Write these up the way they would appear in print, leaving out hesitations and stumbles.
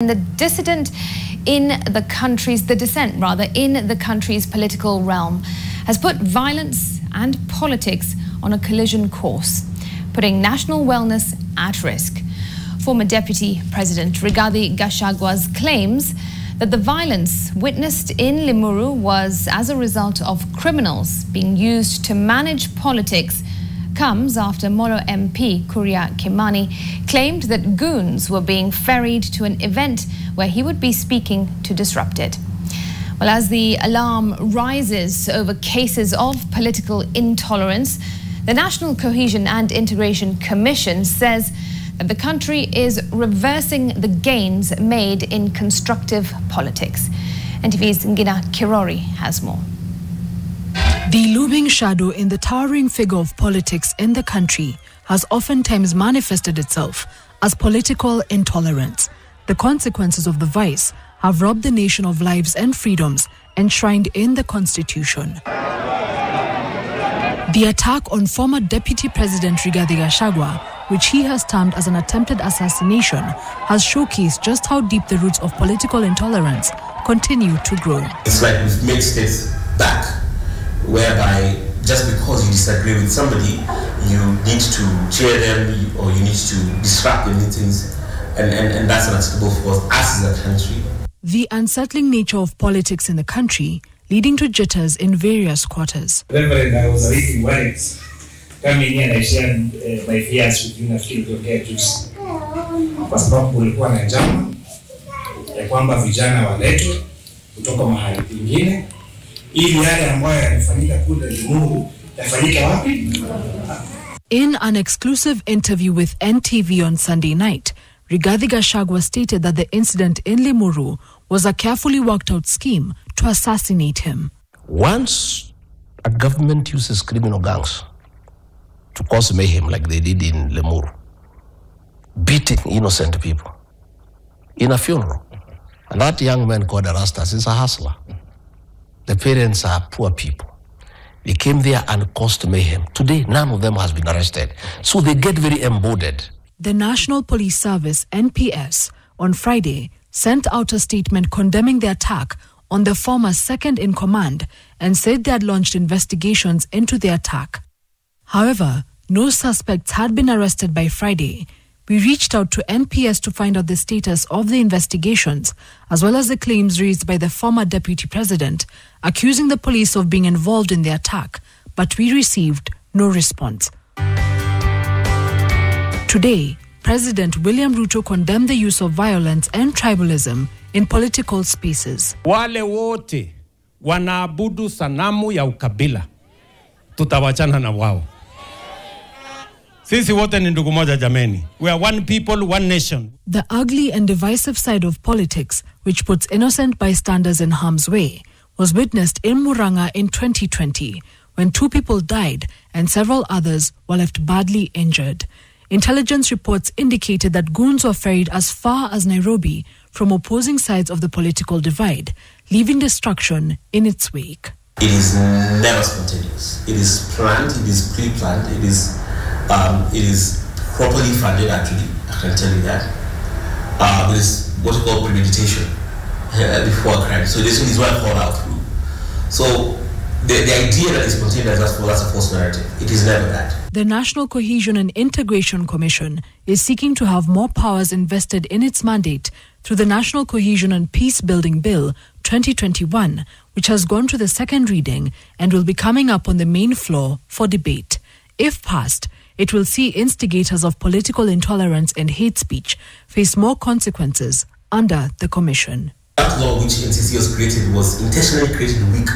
The dissent in the country's political realm has put violence and politics on a collision course, putting national wellness at risk. Former Deputy President Rigathi Gachagwa's claims that the violence witnessed in Limuru was as a result of criminals being used to manage politics comes after Molo MP Kuria Kimani claimed that goons were being ferried to an event where he would be speaking to disrupt it. Well, as the alarm rises over cases of political intolerance, the National Cohesion and Integration Commission says that the country is reversing the gains made in constructive politics. NTV's Ngina Kirori has more. The looming shadow in the towering figure of politics in the country has oftentimes manifested itself as political intolerance. The consequences of the vice have robbed the nation of lives and freedoms enshrined in the Constitution. The attack on former Deputy President Rigathi Gachagua, which he has termed as an attempted assassination, has showcased just how deep the roots of political intolerance continue to grow. It's like we've made states back, whereby just because you disagree with somebody, you need to cheer them or you need to disrupt the meetings, and that's unacceptable for us as a country. The unsettling nature of politics in the country leading to jitters in various quarters. Reverend, I was a little worried coming here and I shared my fears with you nafikiri kuongea juzi. Kwa sababu kulikuwa na njama ya kwamba vijana waletwe kutoka mahali pengine ili yale ambayo yanafanyika kule Limuru yafanyike wapi? In an exclusive interview with NTV on Sunday night, Rigathi Gachagua stated that the incident in Limuru was a carefully worked out scheme to assassinate him. Once a government uses criminal gangs to cause mayhem like they did in Limuru, beating innocent people in a funeral, and that young man called Erastus is a hustler. The parents are poor people. They came there and caused mayhem. Today, none of them has been arrested. So they get very embodied. The National Police Service, NPS, on Friday sent out a statement condemning the attack on the former second-in-command and said they had launched investigations into the attack. However, no suspects had been arrested by Friday. We reached out to NPS to find out the status of the investigations, as well as the claims raised by the former deputy president, accusing the police of being involved in the attack, but we received no response. Today, President William Ruto condemned the use of violence and tribalism in political spaces. Wale wote wanaabudu sanamu ya ukabila, tutawachana na wao. Sisi wote ni ndugu moja jameni. We are one people, one nation. The ugly and divisive side of politics, which puts innocent bystanders in harm's way, was witnessed in Muranga in 2020, when 2 people died and several others were left badly injured. Intelligence reports indicated that goons were ferried as far as Nairobi from opposing sides of the political divide, leaving destruction in its wake. It is never spontaneous. It is planned, it is pre-planned, it is properly funded actually, I can tell you that. It is what we call premeditation before a crime. So this one is well thought out through. So the idea that it's spontaneous, that's a false narrative. It is never that. The National Cohesion and Integration Commission is seeking to have more powers invested in its mandate through the National Cohesion and Peace Building Bill 2021, which has gone to the second reading and will be coming up on the main floor for debate. If passed, it will see instigators of political intolerance and hate speech face more consequences under the Commission. That law which NCC was created was intentionally created weak.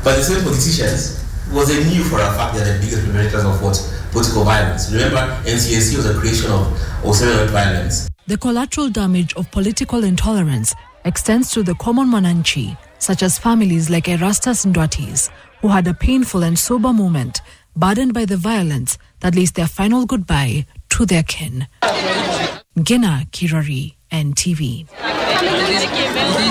But the same politicians they knew for a fact that the biggest perpetrators of what? Political violence. Remember, NCSC was a creation of civil violence. The collateral damage of political intolerance extends to the common Mananchi, such as families like Erastus Ndwatis, who had a painful and sober moment, burdened by the violence that lays their final goodbye to their kin. Ngina Kirori, NTV.